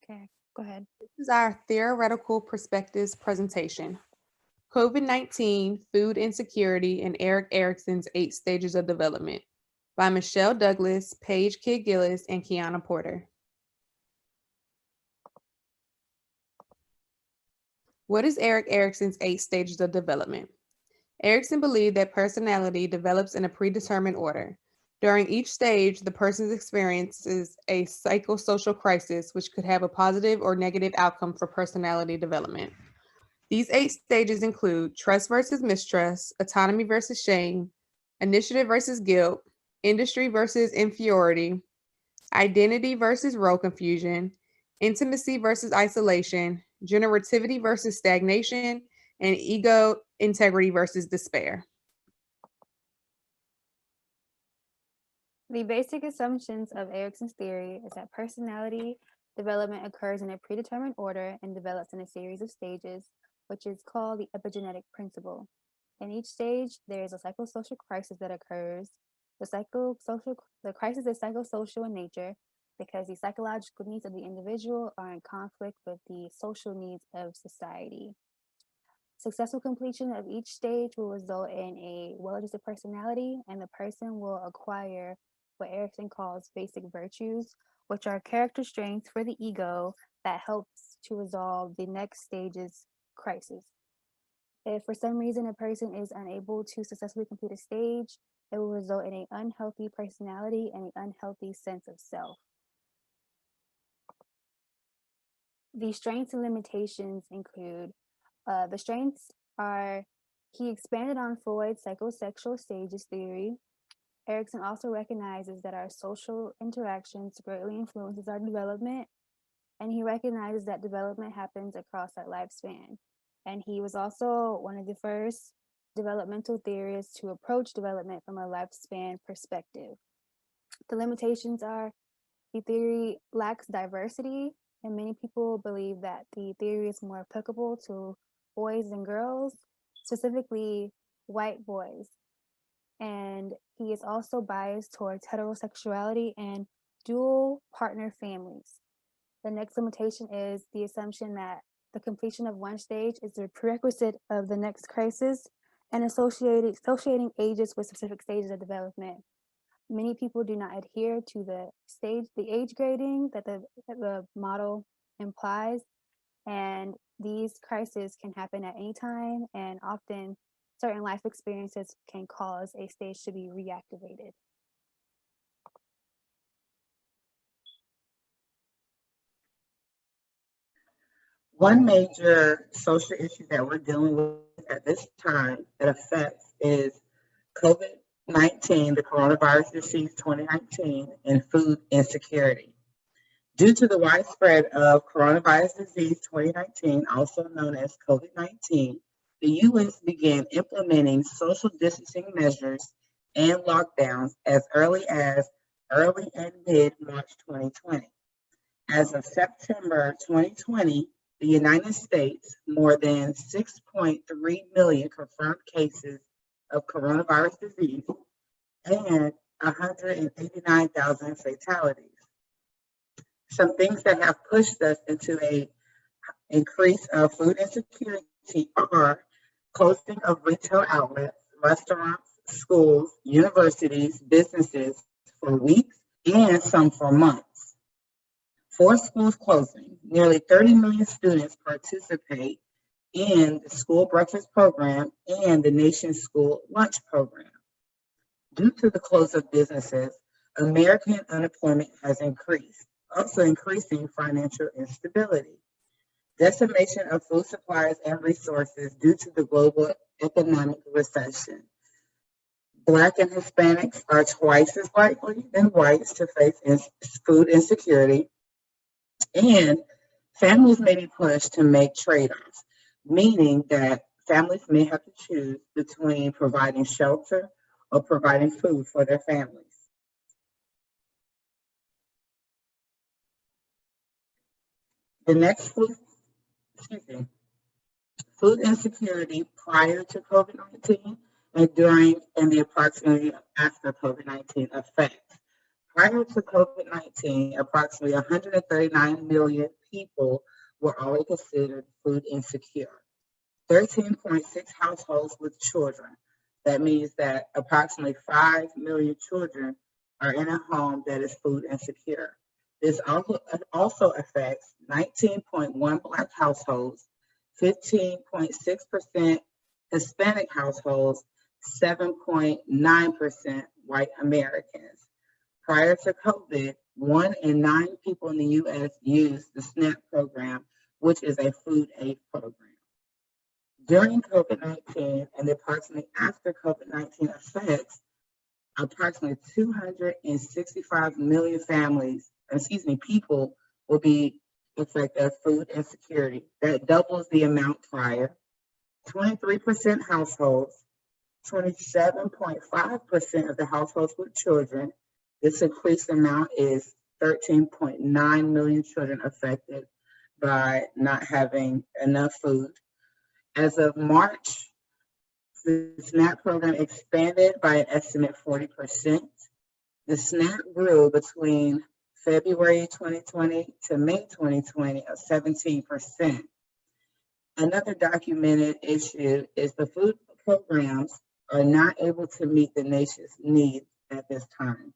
Okay, go ahead. This is our theoretical perspectives presentation. COVID-19, Food Insecurity, and Eric Erickson's 8 Stages of Development by Michelle Douglas, Paige Kidd Gillis, and Kiana Porter. What is Eric Erickson's 8 Stages of Development? Erickson believed that personality develops in a predetermined order. During each stage, the person experiences a psychosocial crisis, which could have a positive or negative outcome for personality development. These 8 stages include trust versus mistrust, autonomy versus shame, initiative versus guilt, industry versus inferiority, identity versus role confusion, intimacy versus isolation, generativity versus stagnation, and ego integrity versus despair. The basic assumptions of Erickson's theory is that personality development occurs in a predetermined order and develops in a series of stages, which is called the epigenetic principle. In each stage, there is a psychosocial crisis that occurs. The crisis is psychosocial in nature because the psychological needs of the individual are in conflict with the social needs of society. Successful completion of each stage will result in a well-adjusted personality, and the person will acquire what Erickson calls basic virtues, which are character strengths for the ego that helps to resolve the next stage's crisis. If for some reason a person is unable to successfully complete a stage, it will result in an unhealthy personality and an unhealthy sense of self. The strengths and limitations include the strengths are he expanded on Freud's psychosexual stages theory. Erickson also recognizes that our social interactions greatly influences our development, and he recognizes that development happens across our lifespan. And he was also one of the first developmental theorists to approach development from a lifespan perspective. The limitations are the theory lacks diversity, and many people believe that the theory is more applicable to boys and girls, specifically white boys. And he is also biased towards heterosexuality and dual partner families. The next limitation is the assumption that the completion of one stage is the prerequisite of the next crisis and associating ages with specific stages of development. Many people do not adhere to the age grading that the model implies, and these crises can happen at any time, and often certain life experiences can cause a stage to be reactivated. One major social issue that we're dealing with at this time that affects is COVID-19, the coronavirus disease 2019, and food insecurity. Due to the widespread of coronavirus disease 2019, also known as COVID-19, the U.S. began implementing social distancing measures and lockdowns as early and mid-March 2020. As of September 2020, the United States, more than 6.3 million confirmed cases of coronavirus disease and 189,000 fatalities. Some things that have pushed us into an increase of food insecurity are closing of retail outlets, restaurants, schools, universities, businesses for weeks and some for months. For schools closing, nearly 30 million students participate in the school breakfast program and the nation's school lunch program. Due to the close of businesses, American unemployment has increased, also increasing financial instability. Decimation of food supplies and resources due to the global economic recession. Black and Hispanics are twice as likely than whites to face food insecurity, and families may be pushed to make trade-offs, meaning that families may have to choose between providing shelter or providing food for their families. The next food insecurity prior to COVID-19 and during and the approximately after COVID-19 effects. Prior to COVID-19, approximately 139 million people were already considered food insecure. 13.6 households with children. That means that approximately 5 million children are in a home that is food insecure. This also affects 19.1 Black households, 15.6% Hispanic households, 7.9% white Americans. Prior to COVID, 1 in 9 people in the U.S. used the SNAP program, which is a food aid program. During COVID-19 and approximately after COVID-19 effects, approximately 265 million people will be affected of food insecurity. That doubles the amount prior. 23% households, 27.5% of the households with children. This increased amount is 13.9 million children affected by not having enough food. As of March, the SNAP program expanded by an estimate 40%. The SNAP grew between February 2020 to May 2020 of 17%. Another documented issue is the food programs are not able to meet the nation's needs at this time.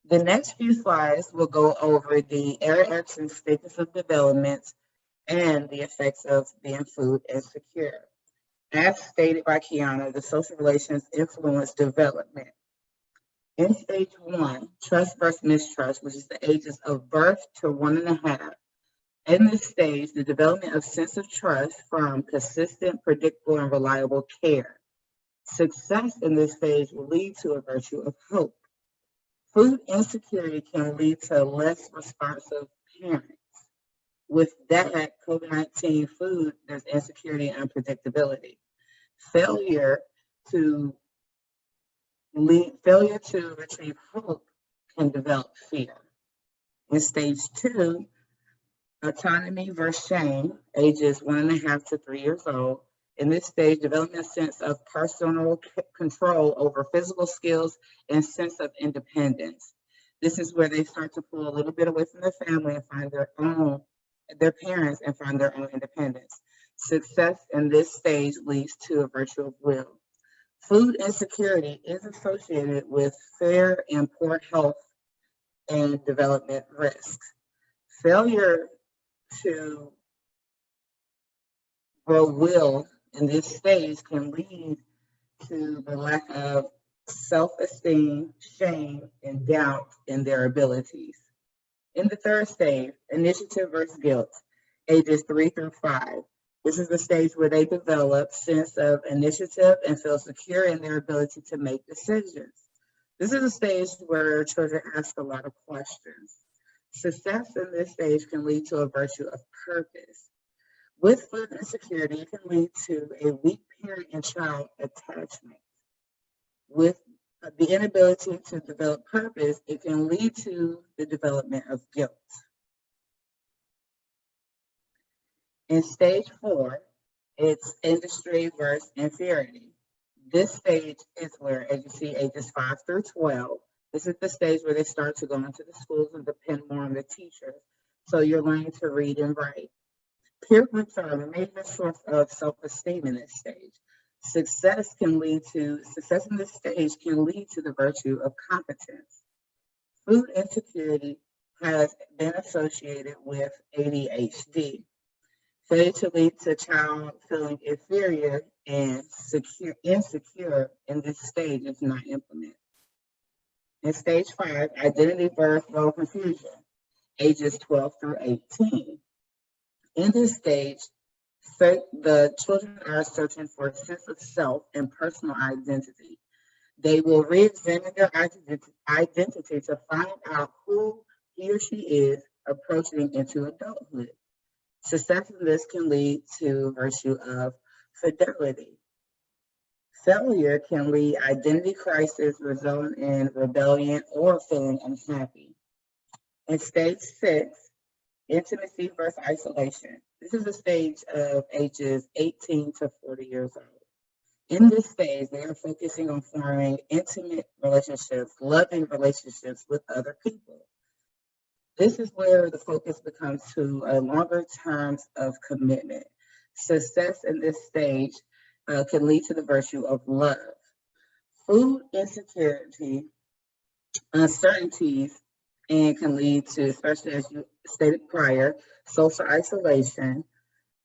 The next few slides will go over the Erik Erikson stages of development and the effects of being food insecure. As stated by Kiana, the social relations influence development. In stage 1, trust versus mistrust, which is the ages of birth to 1.5. In this stage, the development of sense of trust from consistent, predictable, and reliable care. Success in this stage will lead to a virtue of hope. Food insecurity can lead to less responsive parents. With that, COVID-19 food, there's insecurity and unpredictability. Failure to retrieve hope can develop fear. In stage 2, autonomy versus shame, ages 1.5 to 3 years old. In this stage, development sense of personal control over physical skills and sense of independence. This is where they start to pull a little bit away from their family and find their parents and find their own independence. Success in this stage leads to a virtue of will. Food insecurity is associated with fair and poor health and development risks. Failure to grow will in this stage can lead to the lack of self-esteem, shame, and doubt in their abilities. In the third stage, initiative versus guilt, ages 3 through 5. This is the stage where they develop sense of initiative and feel secure in their ability to make decisions. This is a stage where children ask a lot of questions. Success in this stage can lead to a virtue of purpose. With food insecurity, it can lead to a weak parent and child attachment. With the inability to develop purpose, it can lead to the development of guilt. In stage 4, it's industry versus inferiority. This stage is where, as you see, ages 5 through 12, this is the stage where they start to go into the schools and depend more on the teachers. So you're learning to read and write. Peer groups are a major source of self-esteem in this stage. Success in this stage can lead to the virtue of competence. Food insecurity has been associated with ADHD. Failure to lead to a child feeling inferior and insecure in this stage is not implemented. In stage 5, identity, birth, role confusion, ages 12 through 18. In this stage, the children are searching for a sense of self and personal identity. They will re-examine their identity to find out who he or she is approaching into adulthood. Success in this can lead to virtue of fidelity. Failure can lead identity crisis, resulting in rebellion or feeling unhappy. In stage 6, intimacy versus isolation. This is a stage of ages 18 to 40 years old. In this stage, they are focusing on forming intimate relationships, loving relationships with other people. This is where the focus becomes to longer terms of commitment. Success in this stage can lead to the virtue of love. Food insecurity, uncertainties, and can lead to, especially as you stated prior, social isolation.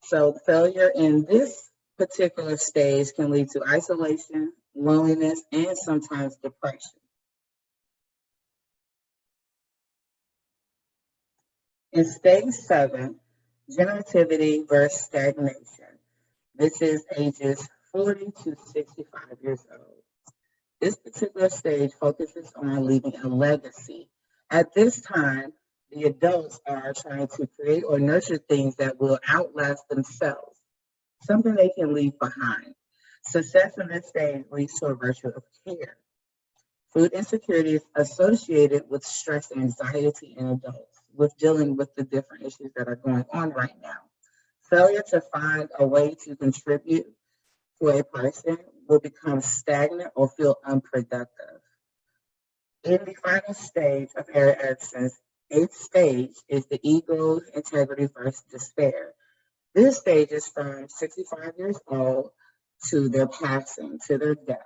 So failure in this particular stage can lead to isolation, loneliness, and sometimes depression. In stage 7, generativity versus stagnation. This is ages 40 to 65 years old. This particular stage focuses on leaving a legacy. At this time, the adults are trying to create or nurture things that will outlast themselves, something they can leave behind. Success in this stage leads to a virtue of care. Food insecurity is associated with stress and anxiety in adults, with dealing with the different issues that are going on right now. Failure to find a way to contribute to a person will become stagnant or feel unproductive. In the final stage of Erik Erikson's 8th stage is the ego, integrity versus despair. This stage is from 65 years old to their passing, to their death.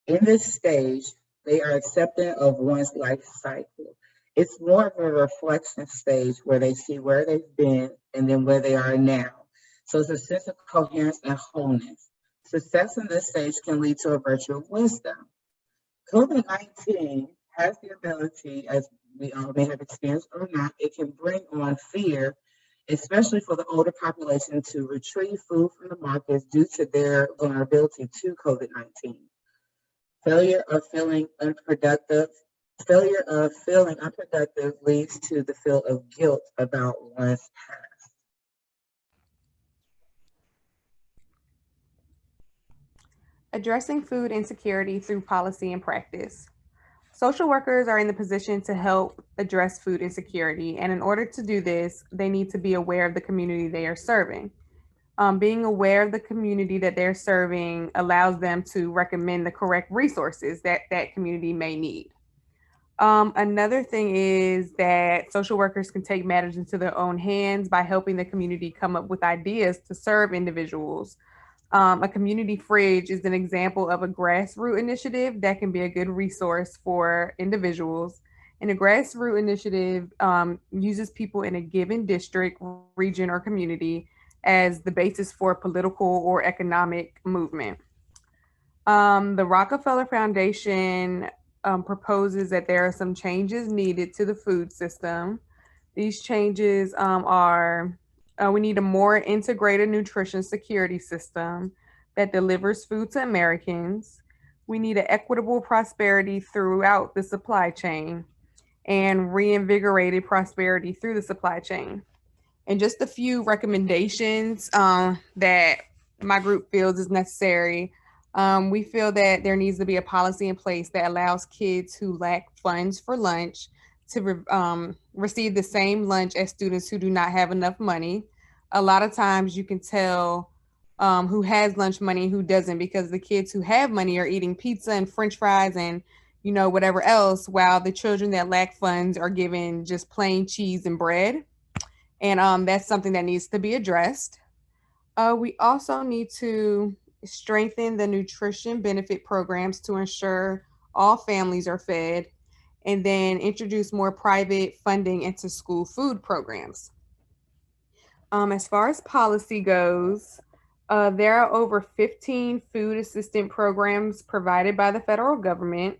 In this stage, they are accepting of one's life cycle. It's more of a reflection stage where they see where they've been and then where they are now. So it's a sense of coherence and wholeness. Success in this stage can lead to a virtue of wisdom. COVID-19 has the ability, as we all may have experienced or not, it can bring on fear, especially for the older population, to retrieve food from the markets due to their vulnerability to COVID-19. Failure of feeling unproductive leads to the feel of guilt about one's past. Addressing food insecurity through policy and practice. Social workers are in the position to help address food insecurity, and in order to do this, they need to be aware of the community they are serving. Being aware of the community that they're serving allows them to recommend the correct resources that that community may need. Another thing is that social workers can take matters into their own hands by helping the community come up with ideas to serve individuals. A community fridge is an example of a grassroots initiative that can be a good resource for individuals. And a grassroots initiative uses people in a given district, region, or community as the basis for a political or economic movement. The Rockefeller Foundation proposes that there are some changes needed to the food system. These changes are we need a more integrated nutrition security system that delivers food to Americans. We need an equitable prosperity throughout the supply chain and reinvigorated prosperity through the supply chain. And just a few recommendations that my group feels is necessary. We feel that there needs to be a policy in place that allows kids who lack funds for lunch to receive the same lunch as students who do not have enough money. A lot of times you can tell who has lunch money and who doesn't, because the kids who have money are eating pizza and French fries and whatever else, while the children that lack funds are given just plain cheese and bread. And that's something that needs to be addressed. We also need to strengthen the nutrition benefit programs to ensure all families are fed, and then introduce more private funding into school food programs. As far as policy goes, there are over 15 food assistance programs provided by the federal government.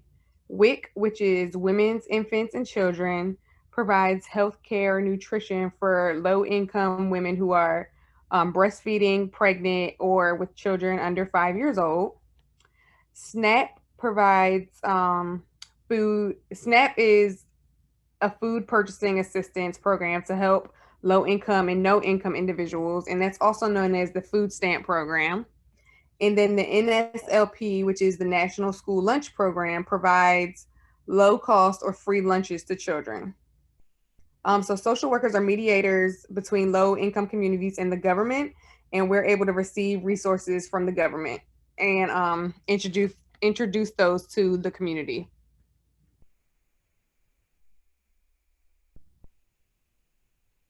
WIC, which is Women's, Infants, and Children, provides health care nutrition for low-income women who are breastfeeding, pregnant, or with children under 5 years old. SNAP provides food. SNAP is a food purchasing assistance program to help low income and no income individuals, and that's also known as the food stamp program. And then the NSLP, which is the National School Lunch Program, provides low cost or free lunches to children. So social workers are mediators between low income communities and the government, and we're able to receive resources from the government and introduce those to the community.